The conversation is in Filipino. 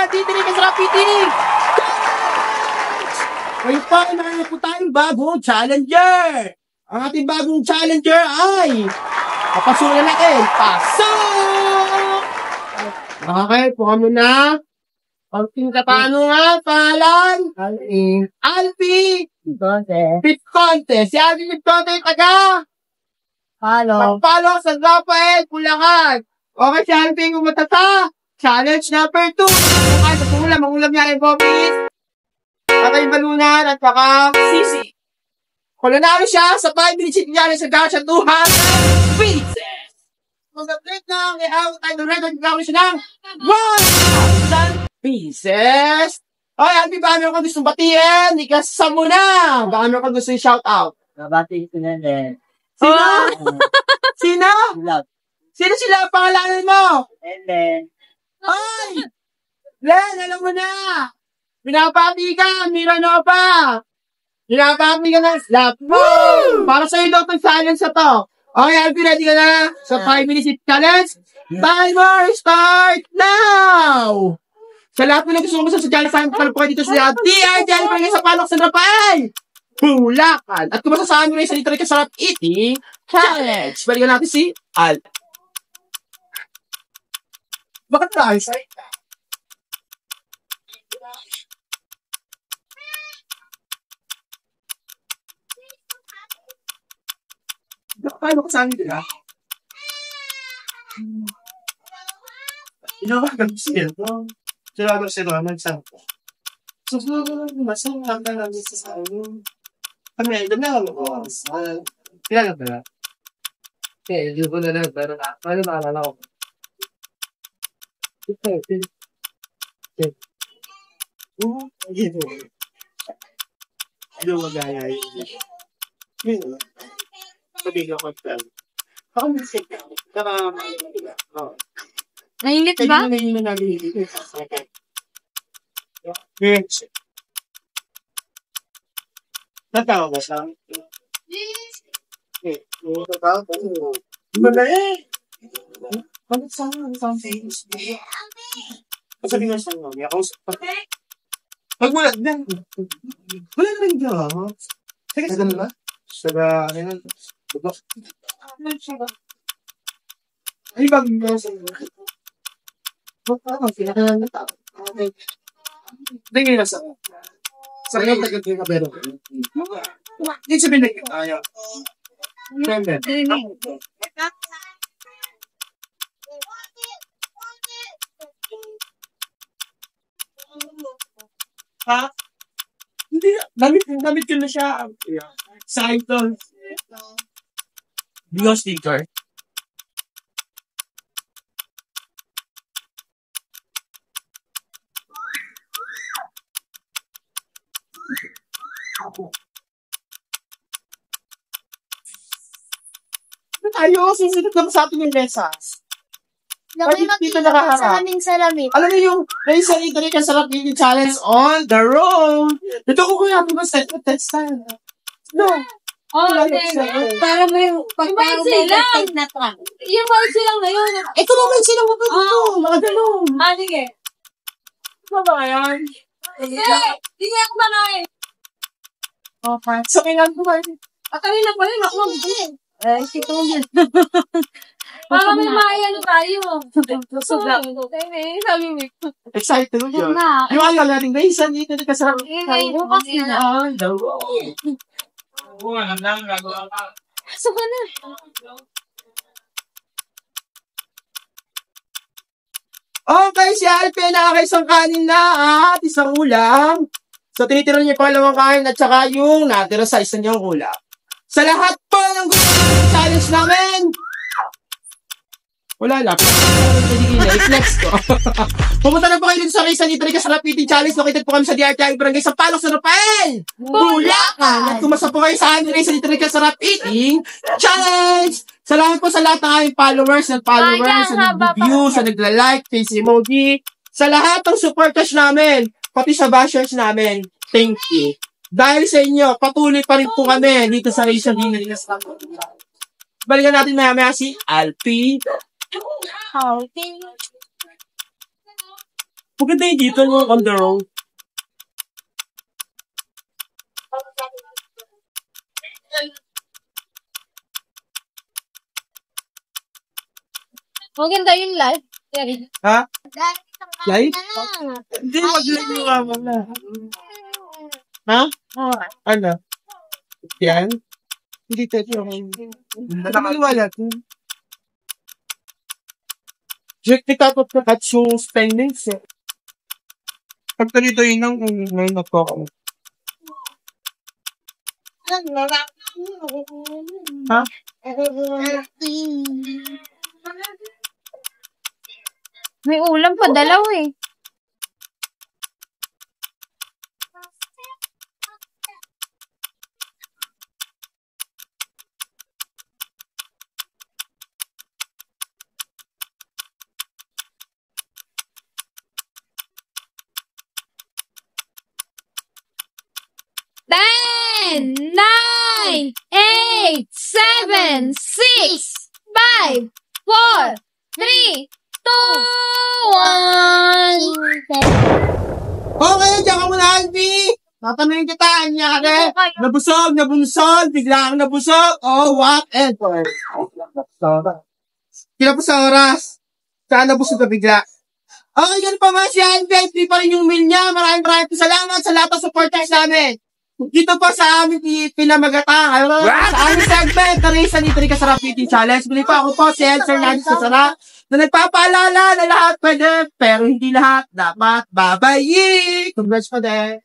Titiri Kasarap Eating! Ngayon pa, nahanap po tayong bagong challenger! Ang ating bagong challenger ay papasukin natin. Pasok! Okay, puka mo na. Paano nga, pangalan? Alfie! Fit Contest. Si Alfie Fit Contest, taga? Pagpalo sa Rafael, Bulacan. Okay, si Alfie, kumata sa challenge number 2. Okay, sa mangulam niya yung Bobbies. Patay balunan at saka sisi. Kung nanalo siya sa 5 minutes challenge sa gawin siya 200 pieces. Kung na-plate na, i-out tayo ng record gawin siya ng 1,000 pieces. Okay, Alfie, baka meron ka gustong batiin. Ikasa mo na. Baka meron ka gustong shout-out. Nabati ko na din. Sino? Sino? Sino sila? Pangalanan mo? Ellen. Ay! Len, alam mo na. Pinapati ka. Mirano pa. Pinapati ka ng slap. Woo! Para sa'yo daw itong challenge na to. Okay, Alfie, ready ka na sa 5 minutes challenge? Timer start now! Sa lahat mo na gusto mo sa challenge, time po kayo dito sa DR Challenge sa Palok San Rafael! Bulacan! At kung masasabi mo rin sa Titiri Kasarap Eating Challenge! Balikan natin si Al. Bakit tayo sa paano ka sa amin nila? Inawagan ko siya. Sinawagan ko siya naman sa ako. Susunod ko lang masang hanggang namin sa amin. Kami ay dami ako. Kailangan ba na? Okay, yun ko na lang. Pero naalala ko. Okay. Ano magaya yun? Sabihin ko pa. Ako nasip ka. Nainit ba? Nainit na namin. Yes. Natawa ba siya? Eh, natawa ba siya? Wala eh. Bakit saan? Saan face? Sabi nga siya nga. May akausap pa. Wala na rin ka. Sige na ba? Saga, ano yun? Budok. Ay, bagong nga sa iyo. Ano, pinakalan na tao. Tingin na sa ngayon, tagal yung kabero. Hindi sabihin na tayo. Remember. Ha? Hindi, damit ko na siya. Sa ito. Bio sticker. Tayo, susunod naman sa ating yung mesas. Naman dito makikita nakaharap. sa aming salamin. Alam mo yung Raisa Titiri Kasarap Eating Challenge on the road. Dito ko kaya mo sa test time. No. Para mo yung pagpapagod na truck. Yung mga silang na yun. Ito naman silang mga ganun. Mga ganun. Sige. Ano ba yan? Hindi nga ako makain. Okay. So, kailan ko ba? Kanina pa rin ako mag-din. Ito yun. Para may maayano tayo. Sabi mo. Excited mo yun. Yung ayaw natin, Raisa Titiri Kasarap Eating on the road. Pasok ka na. Okay, si Alpe nakakaisang kanin na at isang ulam. So, tinitira niyo yung pangalawang kain at saka yung natira sa isang niyang ulam. Sa lahat po ng gusto ng challenge namin, wala lang. I-flex ko. Pumunta na po kayo dito sa Raisa Titiri Kasarap Eating Challenge. Located po kami sa DRTI Barangay sa Palok San Rafael, Bulacan. At kumasa po kayo sa aming Raisa Titiri Kasarap Eating Challenge. Salamat po sa lahat ng aming followers and sa nag-review, sa nagla-like, face emoji, sa lahat ng supporters namin, pati sa bashers namin. Thank you. Dahil sa inyo, patuloy pa rin po kami dito sa Raisa Titiri Kasarap Eating Challenge. Balikan natin maya-maya si Alfie. Maganda yung dito mo on the road. Maganda yung live. Ha? Live? Hindi, mag-live yung mama na. Ha? Ano? Yan? Hindi tayo. Nakaliwala ko. Jack, tapos na cut yung spendings eh. Pag talito yun ang ngayon na po ako. Ha? May ulam pa, dalaw eh. Ten, nine, 8, 7, 6, 5, 4, 3, 2, 1. Okay, diyan ka muna, Albi! Tatanungin kita, anyari. Nabusog, nabunsol, bigla kang nabusog. Oh, what and for? Kila po sa oras. Saan nabusog ka bigla? Okay, ganun pa man si Albi. Free pa rin yung meal niya. Maraming salamat sa lahat ng supporters namin. Dito po sa aming pinamagatang. Sa aming segment, Teresa Nitri Kasarap Eating Challenge. Muli po ako po, si Elser Nadis Kasarap, na nagpapaalala na lahat pwede, pero hindi lahat dapat babayi. Congrats po din.